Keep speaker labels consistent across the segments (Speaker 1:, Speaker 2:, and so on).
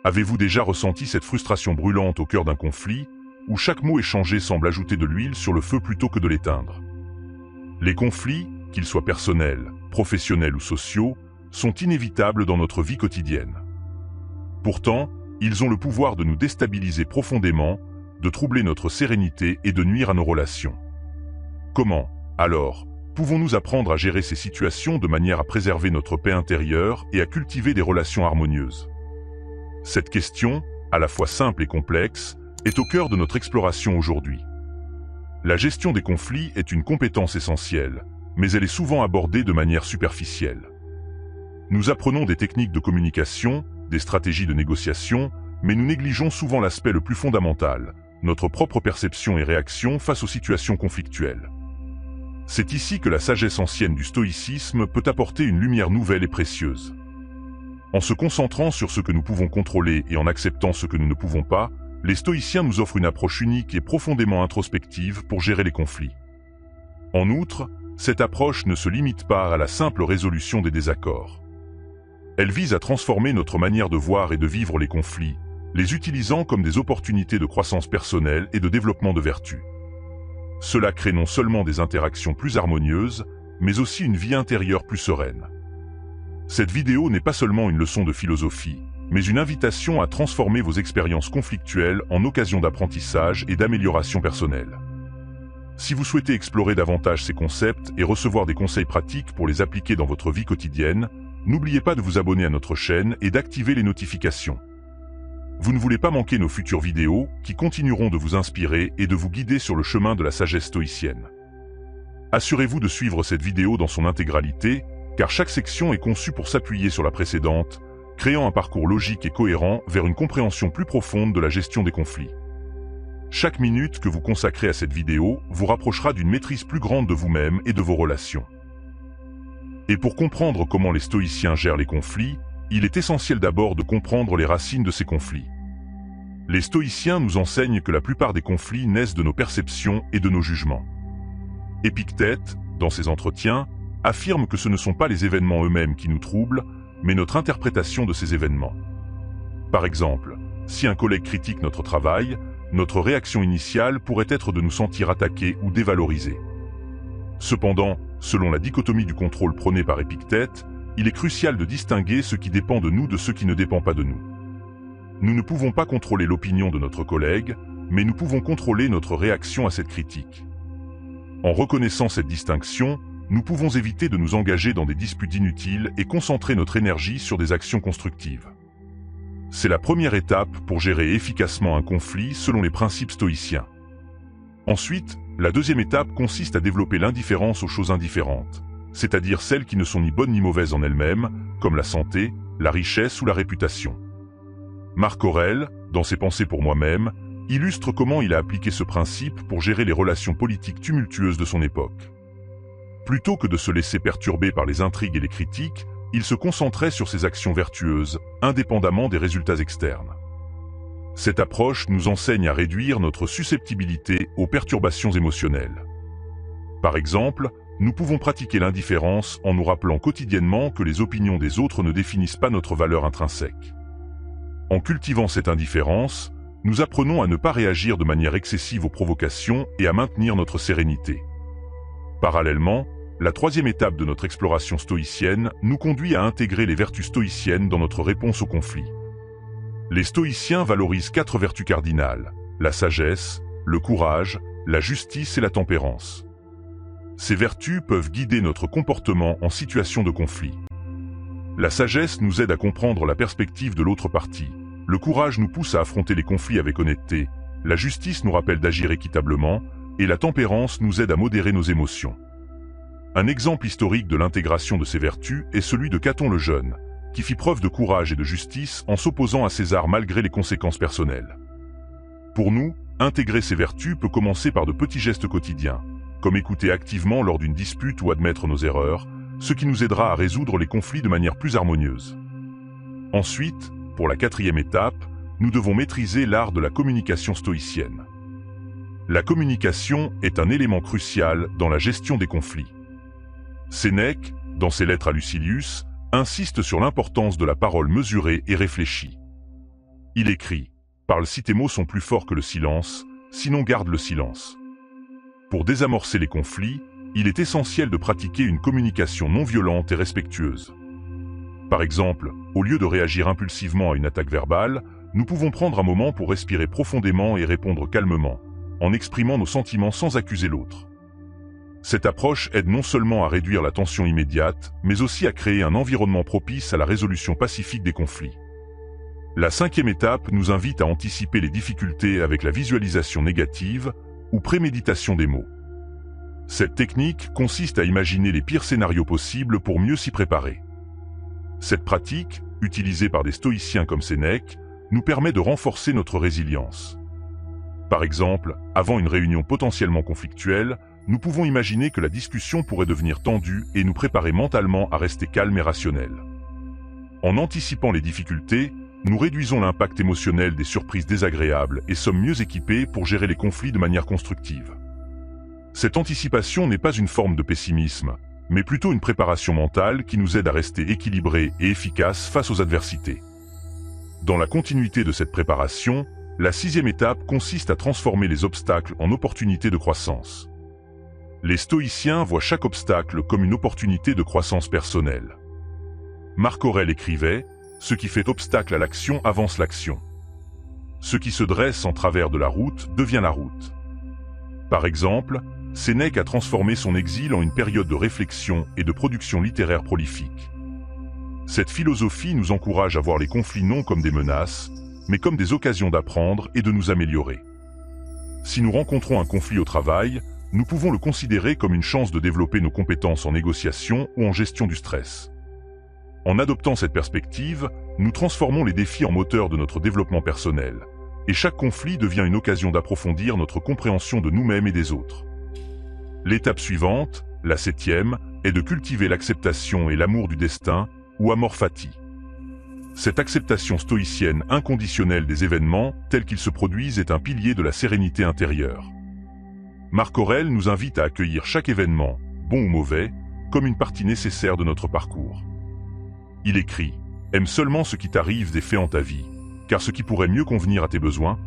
Speaker 1: Avez-vous déjà ressenti cette frustration brûlante au cœur d'un conflit, où chaque mot échangé semble ajouter de l'huile sur le feu plutôt que de l'éteindre? Les conflits, qu'ils soient personnels, professionnels ou sociaux, sont inévitables dans notre vie quotidienne. Pourtant, ils ont le pouvoir de nous déstabiliser profondément, de troubler notre sérénité et de nuire à nos relations. Comment, alors, pouvons-nous apprendre à gérer ces situations de manière à préserver notre paix intérieure et à cultiver des relations harmonieuses? Cette question, à la fois simple et complexe, est au cœur de notre exploration aujourd'hui. La gestion des conflits est une compétence essentielle, mais elle est souvent abordée de manière superficielle. Nous apprenons des techniques de communication, des stratégies de négociation, mais nous négligeons souvent l'aspect le plus fondamental, notre propre perception et réaction face aux situations conflictuelles. C'est ici que la sagesse ancienne du stoïcisme peut apporter une lumière nouvelle et précieuse. En se concentrant sur ce que nous pouvons contrôler et en acceptant ce que nous ne pouvons pas, les stoïciens nous offrent une approche unique et profondément introspective pour gérer les conflits. En outre, cette approche ne se limite pas à la simple résolution des désaccords. Elle vise à transformer notre manière de voir et de vivre les conflits, les utilisant comme des opportunités de croissance personnelle et de développement de vertu. Cela crée non seulement des interactions plus harmonieuses, mais aussi une vie intérieure plus sereine. Cette vidéo n'est pas seulement une leçon de philosophie, mais une invitation à transformer vos expériences conflictuelles en occasion d'apprentissage et d'amélioration personnelle. Si vous souhaitez explorer davantage ces concepts et recevoir des conseils pratiques pour les appliquer dans votre vie quotidienne, n'oubliez pas de vous abonner à notre chaîne et d'activer les notifications. Vous ne voulez pas manquer nos futures vidéos qui continueront de vous inspirer et de vous guider sur le chemin de la sagesse stoïcienne. Assurez-vous de suivre cette vidéo dans son intégralité, car chaque section est conçue pour s'appuyer sur la précédente, créant un parcours logique et cohérent vers une compréhension plus profonde de la gestion des conflits. Chaque minute que vous consacrez à cette vidéo vous rapprochera d'une maîtrise plus grande de vous-même et de vos relations. Et pour comprendre comment les stoïciens gèrent les conflits, il est essentiel d'abord de comprendre les racines de ces conflits. Les stoïciens nous enseignent que la plupart des conflits naissent de nos perceptions et de nos jugements. Épictète, dans ses entretiens, affirme que ce ne sont pas les événements eux-mêmes qui nous troublent, mais notre interprétation de ces événements. Par exemple, si un collègue critique notre travail, notre réaction initiale pourrait être de nous sentir attaqués ou dévalorisés. Cependant, selon la dichotomie du contrôle prônée par Épictète, il est crucial de distinguer ce qui dépend de nous de ce qui ne dépend pas de nous. Nous ne pouvons pas contrôler l'opinion de notre collègue, mais nous pouvons contrôler notre réaction à cette critique. En reconnaissant cette distinction, nous pouvons éviter de nous engager dans des disputes inutiles et concentrer notre énergie sur des actions constructives. C'est la première étape pour gérer efficacement un conflit selon les principes stoïciens. Ensuite, la deuxième étape consiste à développer l'indifférence aux choses indifférentes, c'est-à-dire celles qui ne sont ni bonnes ni mauvaises en elles-mêmes, comme la santé, la richesse ou la réputation. Marc Aurèle, dans ses Pensées pour moi-même, illustre comment il a appliqué ce principe pour gérer les relations politiques tumultueuses de son époque. Plutôt que de se laisser perturber par les intrigues et les critiques, il se concentrait sur ses actions vertueuses, indépendamment des résultats externes. Cette approche nous enseigne à réduire notre susceptibilité aux perturbations émotionnelles. Par exemple, nous pouvons pratiquer l'indifférence en nous rappelant quotidiennement que les opinions des autres ne définissent pas notre valeur intrinsèque. En cultivant cette indifférence, nous apprenons à ne pas réagir de manière excessive aux provocations et à maintenir notre sérénité. Parallèlement, la troisième étape de notre exploration stoïcienne nous conduit à intégrer les vertus stoïciennes dans notre réponse au conflit. Les stoïciens valorisent 4 vertus cardinales: la sagesse, le courage, la justice et la tempérance. Ces vertus peuvent guider notre comportement en situation de conflit. La sagesse nous aide à comprendre la perspective de l'autre partie. Le courage nous pousse à affronter les conflits avec honnêteté. La justice nous rappelle d'agir équitablement. Et la tempérance nous aide à modérer nos émotions. Un exemple historique de l'intégration de ces vertus est celui de Caton le Jeune, qui fit preuve de courage et de justice en s'opposant à César malgré les conséquences personnelles. Pour nous, intégrer ces vertus peut commencer par de petits gestes quotidiens, comme écouter activement lors d'une dispute ou admettre nos erreurs, ce qui nous aidera à résoudre les conflits de manière plus harmonieuse. Ensuite, pour la 4e étape, nous devons maîtriser l'art de la communication stoïcienne. La communication est un élément crucial dans la gestion des conflits. Sénèque, dans ses lettres à Lucilius, insiste sur l'importance de la parole mesurée et réfléchie. Il écrit « Parle si tes mots sont plus forts que le silence, sinon garde le silence ». Pour désamorcer les conflits, il est essentiel de pratiquer une communication non violente et respectueuse. Par exemple, au lieu de réagir impulsivement à une attaque verbale, nous pouvons prendre un moment pour respirer profondément et répondre calmement, en exprimant nos sentiments sans accuser l'autre. Cette approche aide non seulement à réduire la tension immédiate, mais aussi à créer un environnement propice à la résolution pacifique des conflits. La 5e étape nous invite à anticiper les difficultés avec la visualisation négative ou préméditation des mots. Cette technique consiste à imaginer les pires scénarios possibles pour mieux s'y préparer. Cette pratique, utilisée par des stoïciens comme Sénèque, nous permet de renforcer notre résilience. Par exemple, avant une réunion potentiellement conflictuelle, nous pouvons imaginer que la discussion pourrait devenir tendue et nous préparer mentalement à rester calme et rationnel. En anticipant les difficultés, nous réduisons l'impact émotionnel des surprises désagréables et sommes mieux équipés pour gérer les conflits de manière constructive. Cette anticipation n'est pas une forme de pessimisme, mais plutôt une préparation mentale qui nous aide à rester équilibrés et efficaces face aux adversités. Dans la continuité de cette préparation, la 6e étape consiste à transformer les obstacles en opportunités de croissance. Les stoïciens voient chaque obstacle comme une opportunité de croissance personnelle. Marc Aurèle écrivait « Ce qui fait obstacle à l'action avance l'action. Ce qui se dresse en travers de la route devient la route. » Par exemple, Sénèque a transformé son exil en une période de réflexion et de production littéraire prolifique. Cette philosophie nous encourage à voir les conflits non comme des menaces, mais comme des occasions d'apprendre et de nous améliorer. Si nous rencontrons un conflit au travail, nous pouvons le considérer comme une chance de développer nos compétences en négociation ou en gestion du stress. En adoptant cette perspective, nous transformons les défis en moteurs de notre développement personnel, et chaque conflit devient une occasion d'approfondir notre compréhension de nous-mêmes et des autres. L'étape suivante, la 7e, est de cultiver l'acceptation et l'amour du destin, ou amor fati. Cette acceptation stoïcienne inconditionnelle des événements, tels qu'ils se produisent, est un pilier de la sérénité intérieure. Marc Aurèle nous invite à accueillir chaque événement, bon ou mauvais, comme une partie nécessaire de notre parcours. Il écrit « Aime seulement ce qui t'arrive et fait en ta vie, car ce qui pourrait mieux convenir à tes besoins. »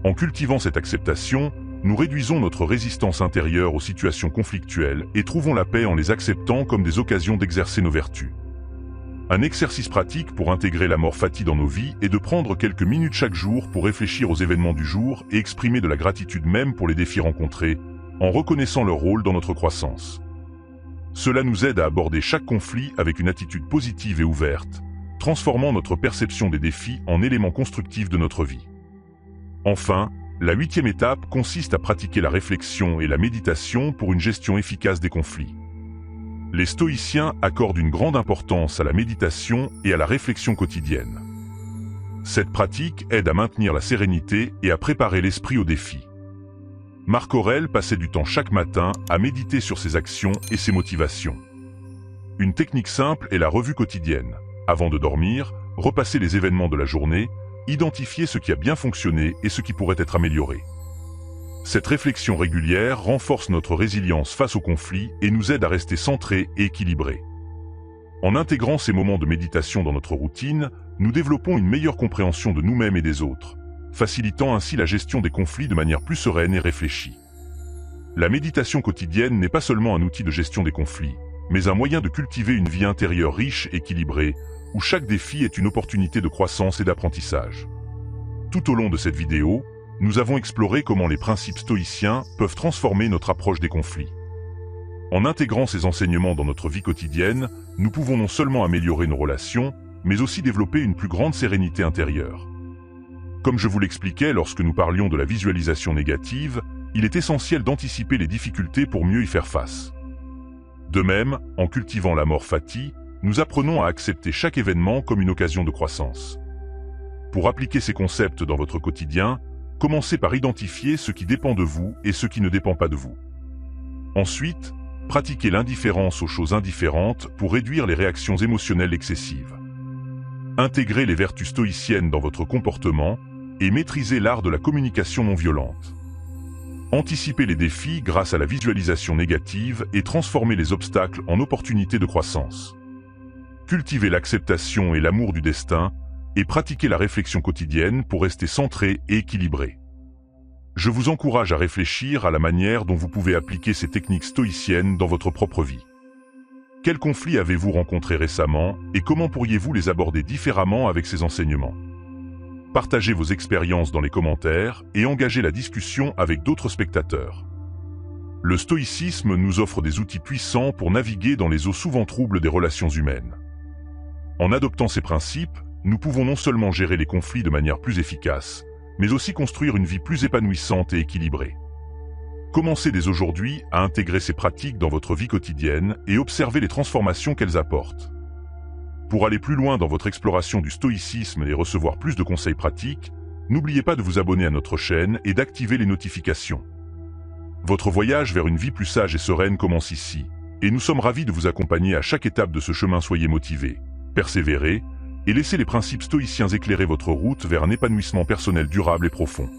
Speaker 1: En cultivant cette acceptation, nous réduisons notre résistance intérieure aux situations conflictuelles et trouvons la paix en les acceptant comme des occasions d'exercer nos vertus. Un exercice pratique pour intégrer l'amor fati dans nos vies est de prendre quelques minutes chaque jour pour réfléchir aux événements du jour et exprimer de la gratitude même pour les défis rencontrés, en reconnaissant leur rôle dans notre croissance. Cela nous aide à aborder chaque conflit avec une attitude positive et ouverte, transformant notre perception des défis en éléments constructifs de notre vie. Enfin, la 8e étape consiste à pratiquer la réflexion et la méditation pour une gestion efficace des conflits. Les stoïciens accordent une grande importance à la méditation et à la réflexion quotidienne. Cette pratique aide à maintenir la sérénité et à préparer l'esprit aux défis. Marc Aurèle passait du temps chaque matin à méditer sur ses actions et ses motivations. Une technique simple est la revue quotidienne. Avant de dormir, repasser les événements de la journée, identifier ce qui a bien fonctionné et ce qui pourrait être amélioré. Cette réflexion régulière renforce notre résilience face aux conflits et nous aide à rester centrés et équilibrés. En intégrant ces moments de méditation dans notre routine, nous développons une meilleure compréhension de nous-mêmes et des autres, facilitant ainsi la gestion des conflits de manière plus sereine et réfléchie. La méditation quotidienne n'est pas seulement un outil de gestion des conflits, mais un moyen de cultiver une vie intérieure riche et équilibrée, où chaque défi est une opportunité de croissance et d'apprentissage. Tout au long de cette vidéo, nous avons exploré comment les principes stoïciens peuvent transformer notre approche des conflits. En intégrant ces enseignements dans notre vie quotidienne, nous pouvons non seulement améliorer nos relations, mais aussi développer une plus grande sérénité intérieure. Comme je vous l'expliquais lorsque nous parlions de la visualisation négative, il est essentiel d'anticiper les difficultés pour mieux y faire face. De même, en cultivant l'amor fati, nous apprenons à accepter chaque événement comme une occasion de croissance. Pour appliquer ces concepts dans votre quotidien, commencez par identifier ce qui dépend de vous et ce qui ne dépend pas de vous. Ensuite, pratiquez l'indifférence aux choses indifférentes pour réduire les réactions émotionnelles excessives. Intégrez les vertus stoïciennes dans votre comportement et maîtrisez l'art de la communication non violente. Anticipez les défis grâce à la visualisation négative et transformez les obstacles en opportunités de croissance. Cultivez l'acceptation et l'amour du destin, et pratiquez la réflexion quotidienne pour rester centré et équilibré. Je vous encourage à réfléchir à la manière dont vous pouvez appliquer ces techniques stoïciennes dans votre propre vie. Quels conflits avez-vous rencontrés récemment et comment pourriez-vous les aborder différemment avec ces enseignements? Partagez vos expériences dans les commentaires et engagez la discussion avec d'autres spectateurs. Le stoïcisme nous offre des outils puissants pour naviguer dans les eaux souvent troubles des relations humaines. En adoptant ces principes, nous pouvons non seulement gérer les conflits de manière plus efficace, mais aussi construire une vie plus épanouissante et équilibrée. Commencez dès aujourd'hui à intégrer ces pratiques dans votre vie quotidienne et observez les transformations qu'elles apportent. Pour aller plus loin dans votre exploration du stoïcisme et recevoir plus de conseils pratiques, n'oubliez pas de vous abonner à notre chaîne et d'activer les notifications. Votre voyage vers une vie plus sage et sereine commence ici, et nous sommes ravis de vous accompagner à chaque étape de ce chemin. Soyez motivés, persévérez, et laissez les principes stoïciens éclairer votre route vers un épanouissement personnel durable et profond.